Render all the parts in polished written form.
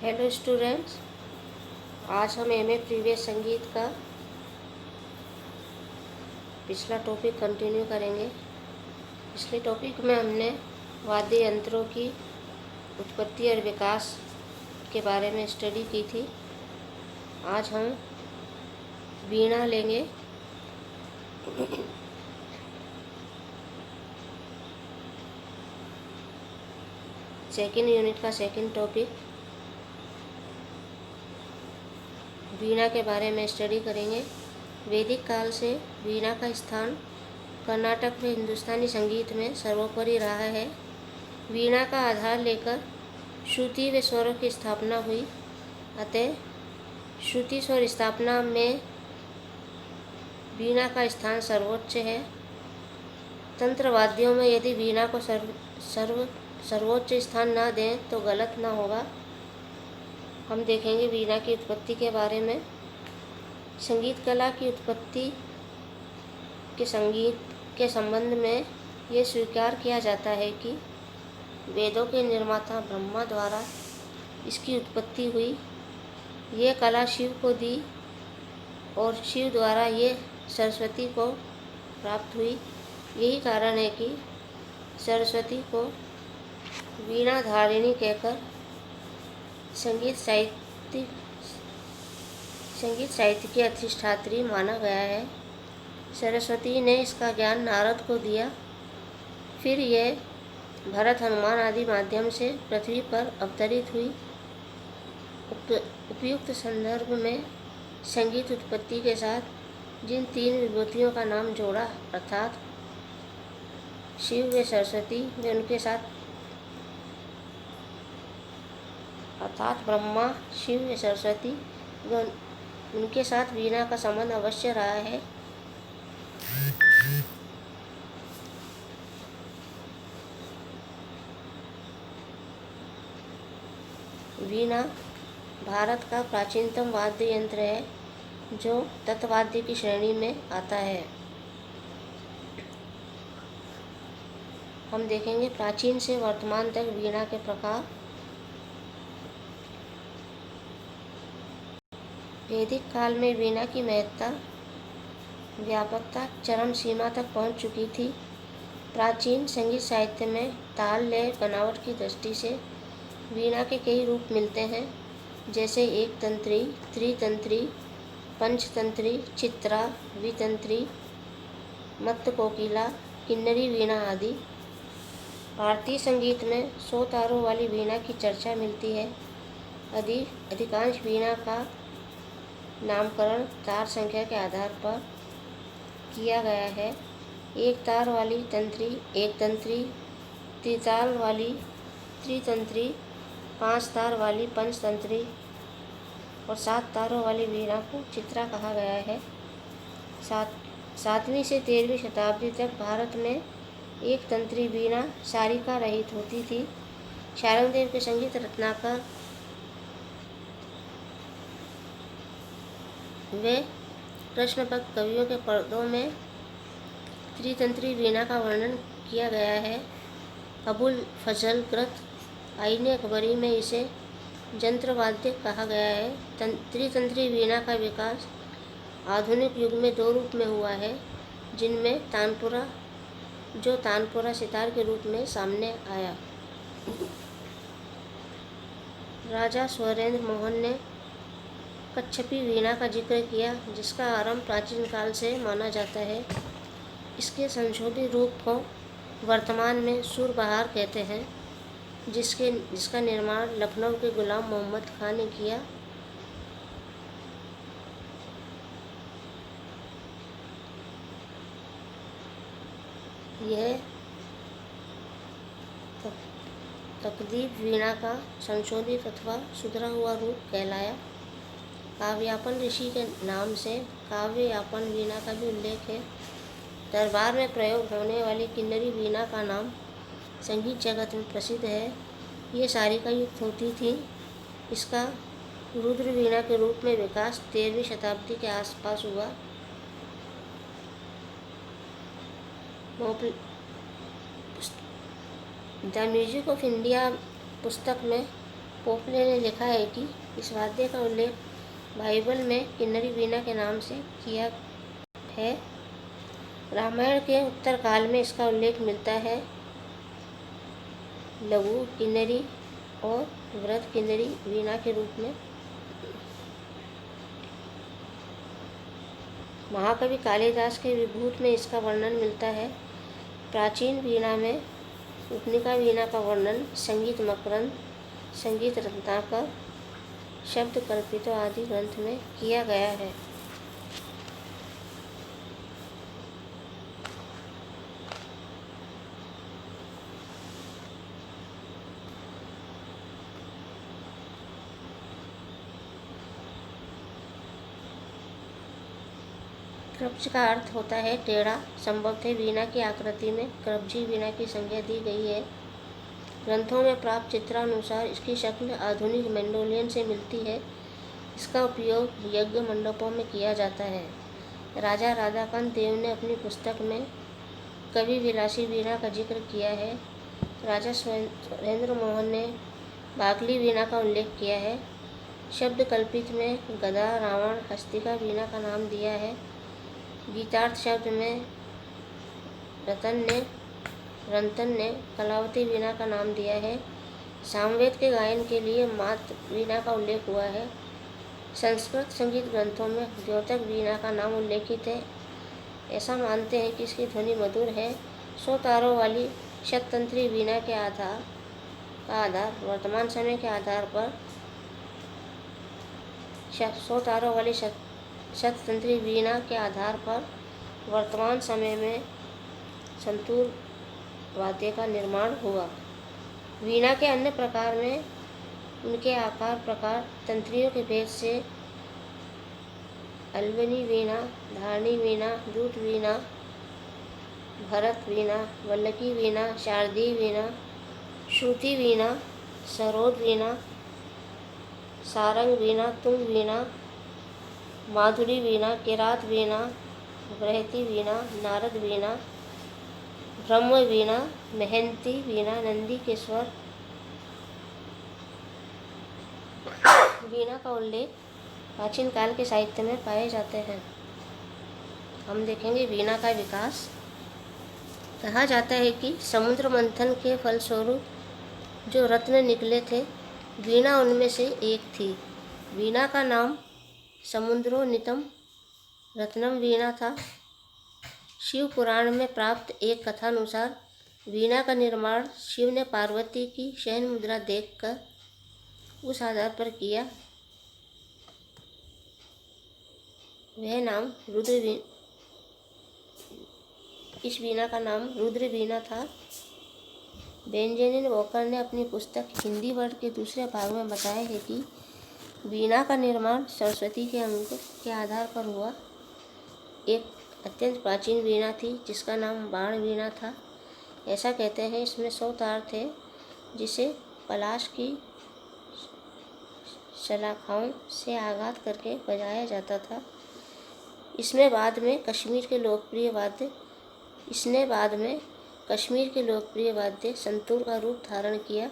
Hello students, आज हम MA previous संगीत का पिछला टॉपिक कंटिन्यू करेंगे। पिछले टॉपिक में हमने वाद्य यंत्रों की उत्पत्ति और विकास के बारे में स्टडी की थी। आज हम वीणा लेंगे। सेकेंड यूनिट का सेकेंड टॉपिक वीणा के बारे में स्टडी करेंगे। वैदिक काल से वीणा का स्थान कर्नाटक में हिंदुस्तानी संगीत में सर्वोपरि रहा है। वीणा का आधार लेकर श्रुति व स्वरों की स्थापना हुई। अतः श्रुति स्वर स्थापना में वीणा का स्थान सर्वोच्च है। तंत्र वाद्यों में यदि वीणा को सर्वोच्च स्थान न दें तो गलत ना होगा। हम देखेंगे वीणा की उत्पत्ति के बारे में। संगीत कला की उत्पत्ति के संगीत के संबंध में ये स्वीकार किया जाता है कि वेदों के निर्माता ब्रह्मा द्वारा इसकी उत्पत्ति हुई। ये कला शिव को दी और शिव द्वारा ये सरस्वती को प्राप्त हुई। यही कारण है कि सरस्वती को वीणा धारिणी कहकर संगीत साहित्य की अधिष्ठात्री माना गया है। सरस्वती ने इसका ज्ञान नारद को दिया। फिर यह भरत, हनुमान आदि माध्यम से पृथ्वी पर अवतरित हुई। उपयुक्त संदर्भ में संगीत उत्पत्ति के साथ जिन तीन विभूतियों का नाम जोड़ा अर्थात शिव व सरस्वती व उनके साथ अर्थात ब्रह्मा, शिव व सरस्वती व उनके साथ वीणा का संबंध अवश्य रहा है। वीणा भारत का प्राचीनतम वाद्य यंत्र है जो तत्वाद्य की श्रेणी में आता है। हम देखेंगे प्राचीन से वर्तमान तक वीणा के प्रकार। वैदिक काल में वीणा की महत्ता व्यापकता चरम सीमा तक पहुंच चुकी थी। प्राचीन संगीत साहित्य में ताल, लय, बनावट की दृष्टि से वीणा के कई रूप मिलते हैं, जैसे एक तंत्री, त्रितंत्री, पंचतंत्री, चित्रा, वितंत्री, मत्त कोकिला, किन्नरी वीणा आदि। भारतीय संगीत में 100 तारों वाली वीणा की चर्चा मिलती है। अधिकांश वीणा का नामकरण तार संख्या के आधार पर किया गया है। एक तार वाली तंत्री एक तंत्री, त्रिताल वाली त्रितंत्री, 5 तार वाली पंचतंत्री और 7 तारों वाली वीणा को चित्रा कहा गया है। 7वीं से 13वीं शताब्दी तक भारत में एक तंत्री वीणा सारिका रहित होती थी। शारंगदेव के संगीत रत्नाकर वे कृष्णभक्त कवियों के पर्दों में त्रितंत्री वीणा का वर्णन किया गया है। अबुल फजल कृत आईन अकबरी में इसे यंत्रवाद्य कहा गया है। त्रितंत्री वीणा का विकास आधुनिक युग में 2 रूप में हुआ है, जिनमें तानपुरा सितार के रूप में सामने आया। राजा स्वरेंद्र मोहन ने कच्छपी वीणा का जिक्र किया, जिसका आरंभ प्राचीन काल से माना जाता है। इसके संशोधित रूप को वर्तमान में सुरबहार कहते हैं, जिसका निर्माण लखनऊ के गुलाम मोहम्मद खान ने किया। यह तकदीब वीणा का संशोधित अथवा सुधरा हुआ रूप कहलाया। काव्यापन ऋषि के नाम से काव्ययापन वीणा का भी उल्लेख है। दरबार में प्रयोग होने वाली किन्नरी वीणा का नाम संगीत जगत में प्रसिद्ध है। ये सारिका युक्त होती थी। इसका रुद्र वीणा के रूप में विकास 13वीं शताब्दी के आसपास हुआ। द म्यूजिक ऑफ इंडिया पुस्तक में पोपले ने लिखा है कि इस वाद्य का उल्लेख बाइबल में किन्नरी वीणा के नाम से किया है। रामायण के उत्तर काल में इसका उल्लेख मिलता है। लघु किन्नरी और वृहद किन्नरी वीणा के रूप में। महाकवि कालिदास के विभूत में इसका वर्णन मिलता है। प्राचीन वीणा में उपनिका वीणा का वर्णन संगीत मकरंद, संगीत रत्नाकर, शब्द कल्पितों आदि ग्रंथ में किया गया है। क्रब्ज का अर्थ होता है टेढ़ा। संभवतः वीणा की आकृति में क्रब्जी वीणा की संज्ञा दी गई है। ग्रंथों में प्राप्त चित्रानुसार इसकी शक्ल आधुनिक मैंडोलियन से मिलती है। इसका उपयोग यज्ञ मंडपों में किया जाता है। राजा राधाकांत देव ने अपनी पुस्तक में कवि विलासी वीणा का जिक्र किया है। राजा सुरेंद्र मोहन ने बागली वीणा का उल्लेख किया है। शब्द कल्पित में गदा, रावण, हस्तिका वीणा का नाम दिया है। गीतार्थ शब्द में रंतन ने कलावती वीणा का नाम दिया है। सामवेद के गायन के लिए मात वीणा का उल्लेख हुआ है। संस्कृत संगीत ग्रंथों में द्योतक वीणा का नाम उल्लेखित है। ऐसा मानते हैं कि इसकी ध्वनि मधुर है। 100 तारों वाली शततंत्री वीणा के आधार वर्तमान समय के आधार पर 100 तारों वाली शततंत्री वीणा के आधार पर वर्तमान समय में संतूर वाद्य का निर्माण हुआ। वीणा के अन्य प्रकार में उनके आकार प्रकार तंत्रियों के भेद से अल्बनी वीणा, धारणी वीणा, दूत वीणा, भरत वीणा, वल्लकी वीणा, शारदीय वीणा, श्रुति वीणा, सरोद वीणा, सारंग वीणा, तुंग वीणा, माधुरी वीणा, किरात वीणा, बृहति वीणा, नारद वीणा, ब्रह्म वीणा, महंती वीणा, नंदी के स्वर वीणा का उल्लेख प्राचीन काल के साहित्य में पाए जाते हैं। हम देखेंगे वीणा का विकास। कहा जाता है कि समुद्र मंथन के फलस्वरूप जो रत्न निकले थे, वीणा उनमें से एक थी। वीणा का नाम समुद्रोनितम रत्नम वीणा था। शिव पुराण में प्राप्त एक कथानुसार वीणा का निर्माण शिव ने पार्वती की शयन मुद्रा देखकर उस आधार पर किया। वह नाम इस वीणा का नाम रुद्र वीणा था। बेंजामिन वॉकर ने अपनी पुस्तक हिंदी वर्ड के दूसरे भाग में बताया है कि वीणा का निर्माण सरस्वती के अंक के आधार पर हुआ। एक अत्यंत प्राचीन वीणा थी जिसका नाम बाण वीणा था। ऐसा कहते हैं इसमें 100 तार थे जिसे पलाश की शलाखाओं से आघात करके बजाया जाता था। इसने बाद में कश्मीर के लोकप्रिय वाद्य संतूर का रूप धारण किया।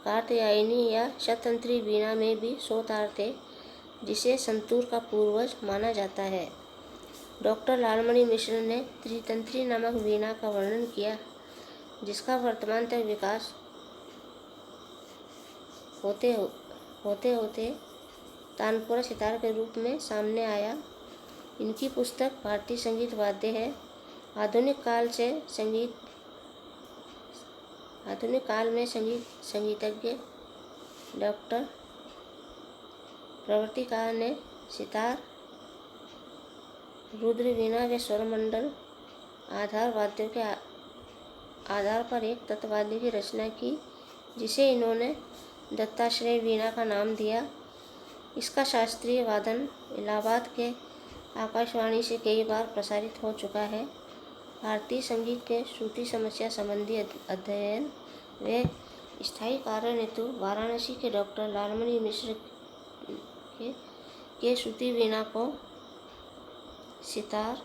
कात्यायनी या शततंत्री वीणा में भी 100 तार थे जिसे संतूर का पूर्वज माना जाता है। डॉक्टर लालमणि मिश्र ने त्रितंत्री नामक वीणा का वर्णन किया जिसका वर्तमान तक विकास होते होते तानपुरा सितार के रूप में सामने आया। इनकी पुस्तक भारतीय संगीत वाद्य है। आधुनिक काल में संगीतज्ञ डॉक्टर प्रवृत्तिकार ने सितार, रुद्र वीणा व स्वरमंडल आधार वाद्यों के आधार पर एक तत्ववाद्य की रचना की जिसे इन्होंने दत्ताश्रय वीणा का नाम दिया। इसका शास्त्रीय वादन इलाहाबाद के आकाशवाणी से कई बार प्रसारित हो चुका है। भारतीय संगीत के श्रुति समस्या संबंधी अध्ययन व स्थायी कारण हेतु वाराणसी के डॉक्टर लालमणि मिश्र के श्रुति वीणा को सितार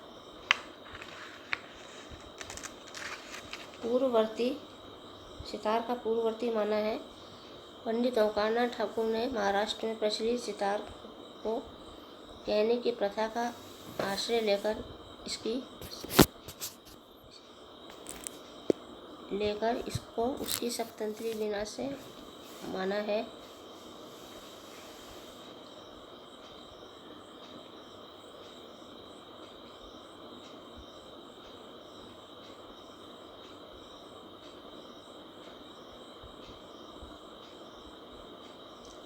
पूर्ववर्ती सितार का पूर्ववर्ती माना है। पंडित ओंकारनाथ ठाकुर ने महाराष्ट्र में प्रचलित सितार को कहने की प्रथा का आश्रय लेकर इसको उसकी सप्तंत्री वीणा से माना है।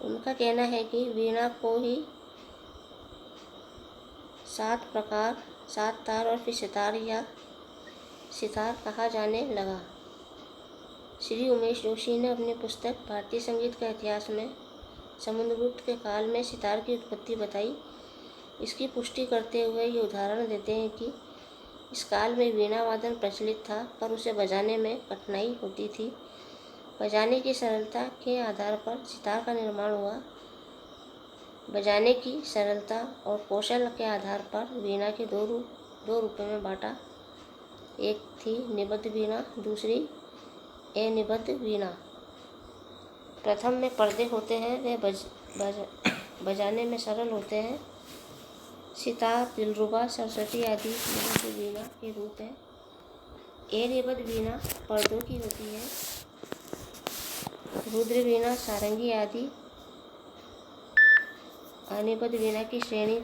उनका कहना है कि वीणा को ही 7 प्रकार, 7 तार और फिर सितार या सितार कहा जाने लगा। श्री उमेश जोशी ने अपनी पुस्तक भारतीय संगीत का इतिहास में समुद्रगुप्त के काल में सितार की उत्पत्ति बताई। इसकी पुष्टि करते हुए ये उदाहरण देते हैं कि इस काल में वीणा वादन प्रचलित था, पर उसे बजाने में कठिनाई होती थी। बजाने की सरलता के आधार पर सितार का निर्माण हुआ। बजाने की सरलता और कौशल के आधार पर वीणा के दो रूपों में बांटा। एक थी निबद्ध वीणा, दूसरी अनिबद्ध वीणा। प्रथम में पर्दे होते हैं, वे बजाने में सरल होते हैं। सितार, दिलरुबा, सरस्वती आदि निबद्ध वीणा के रूप हैं। अनिबद्ध वीणा पर्दों की होती है। रुद्र वीणा, सारंगी आदि अनिबद्ध वीणा की श्रेणी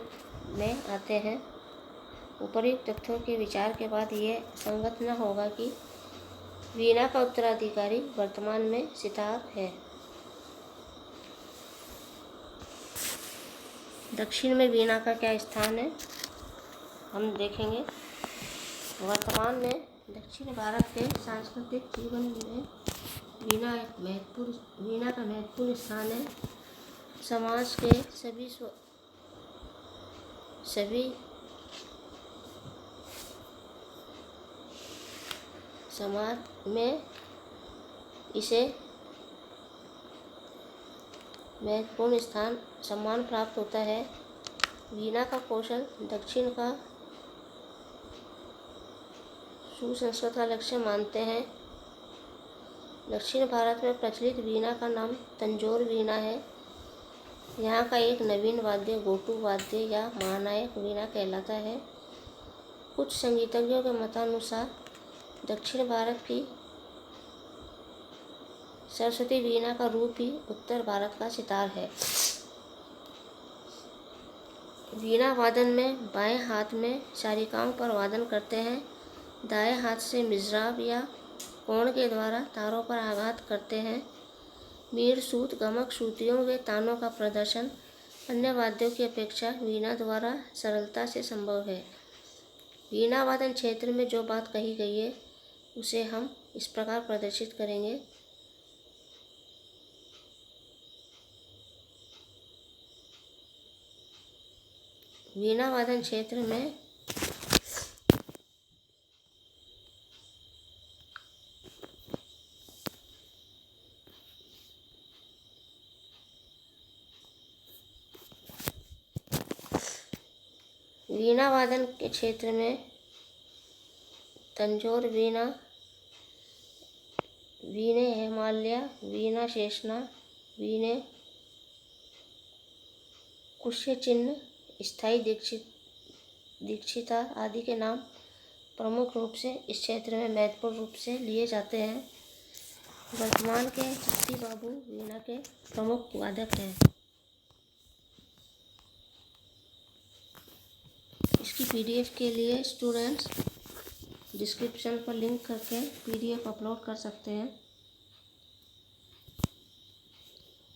में आते हैं। उपर्युक्त तथ्यों के विचार के बाद यह संगत न होगा कि वीणा का उत्तराधिकारी वर्तमान में सितार है। दक्षिण में वीणा का क्या स्थान है, हम देखेंगे। वर्तमान में दक्षिण भारत के सांस्कृतिक जीवन में वीणा का महत्वपूर्ण स्थान है। समाज के समाज में इसे महत्वपूर्ण सम्मान प्राप्त होता है। वीणा का कौशल दक्षिण का सुसंस्कृत का लक्ष्य मानते हैं। दक्षिण भारत में प्रचलित वीणा का नाम तंजौर वीणा है। यहाँ का एक नवीन वाद्य गोटू वाद्य या महानायक वीणा कहलाता है। कुछ संगीतज्ञों के मतानुसार दक्षिण भारत की सरस्वती वीणा का रूप ही उत्तर भारत का सितार है। वीणा वादन में बाएं हाथ में सारिकाओं पर वादन करते हैं। दाएं हाथ से मिजराब या कोण के द्वारा तारों पर आघात करते हैं। मीर, सूत, गमक, श्रुतियों व तानों का प्रदर्शन अन्य वाद्यों की अपेक्षा वीणा द्वारा सरलता से संभव है। वीणा वादन क्षेत्र में जो बात कही गई है उसे हम इस प्रकार प्रदर्शित करेंगे। वीणा वादन क्षेत्र में वीणा वादन के क्षेत्र में तंजौर वीणा, वीणे हिमालय, वीणा शेषना, वीणे कुश्य चिन्ह, स्थायी दीक्षिता आदि के नाम प्रमुख रूप से इस क्षेत्र में महत्वपूर्ण रूप से लिए जाते हैं। वर्तमान के चित्ती बाबू वीणा के प्रमुख वादक हैं। इसकी पीडीएफ के लिए स्टूडेंट्स डिस्क्रिप्शन पर लिंक करके पीडीएफ अपलोड कर सकते हैं।